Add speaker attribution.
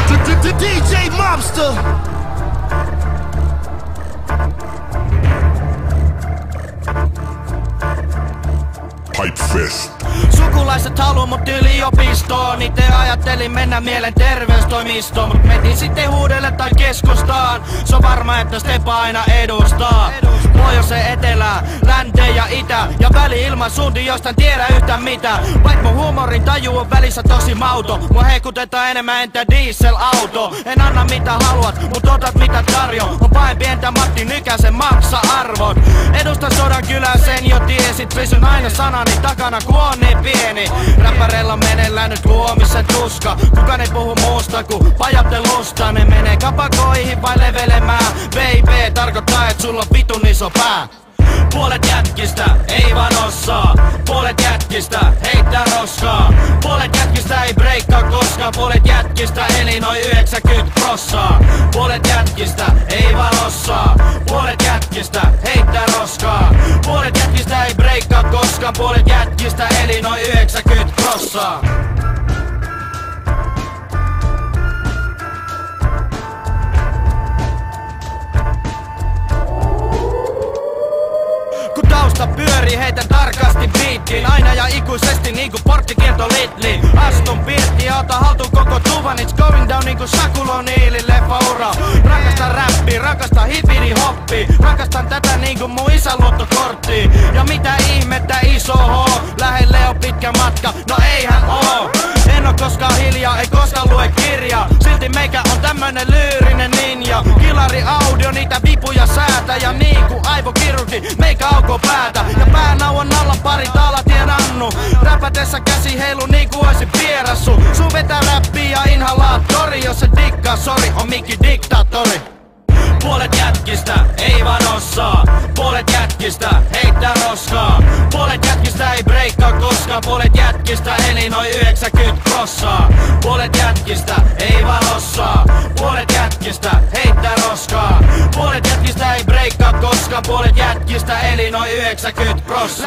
Speaker 1: DJ Mobster.
Speaker 2: Pipe Fest.
Speaker 3: Sukulaiset haluu mut yliopistoon. Itse ajattelin mennä mielenterveystoimistoon, mut metin sitten huudelle tai keskustaan. Se on varma, että Stepa aina edustaa pohjoiseen, etelään, länteen ja itä. Ja väli-ilman suunti, josta en tiedä yhtään mitä. Vaik mun huumorin taju on välissä tosi mauto. Mua heikutetaan enemmän entä dieselauto. En anna mitä haluat, mut otat mitä tarjo. On pahempi entä Matti Nykäsen maksa arvot. Edustan sodan kylää, sen jo tiesit. Pysyn aina sanani takana, kun on niin pieni. Räppäreillä meneillään nyt luomisen tuska. Kukaan ei puhu muusta kuin pajattelusta. Ne menee kapakoihin vai levelemään. Baby tarkoittaa, et sulla on vitun iso pää. Puolet jätkistä ei vaan osaa. Puolet jätkistä heittää roskaa. Puolet jätkistä ei breikkaa koskaan. Puolet jätkistä eli noin 90%. Puolet jätkistä ei vaan osaa. Puolet jätkistä heittää roskaa. Puolet jätkistä ei breikkaa koskaan. Puolet jätkistä eli noin 90%. Tausta pyörii, heitän tarkasti biittiin. Aina ja ikuisesti niinku porttikielto Lidliin. Astun pirtti ja ota haltuun koko tuvan. It's going down niinku Shaquille O'Nealin leffaura. Rakastan räppiä, rakastan hippidi hoppia. Rakastan tätä niinku mun isän luottokorttia. Ja mitä ihmettä iso H, lähelle on pitkä matka, no eihän oo. En oo koskaan hiljaa, ei koskaan lue kirjaa. Silti meikä on tämmönen lyyrinen ninja. Kilari audio, niitä vipuja säätä. Ja niinku aivokirurgi, meikä aukoo päätä. Ja päänauhan alla pari talatien annu. Räpätessä käsi heilu niinku oisin vierassu. Sun vetää räppiä ja inhalaattori. Jos se dikkaa, sori, on mikki diktaattori. Puolet jätkistä ei vaan osaa. Puolet jätkistä heittää roskaa. Puolet jätkistä ei breikkaa koskaan. Puolet jätkistä eli noin 90%. Puolet jätkistä ei vaan osaa. Puolet jätkistä heittää roskaa. Puolet jätkistä ei breikkaa koskaan. Puolet jätkistä eli noin 90%.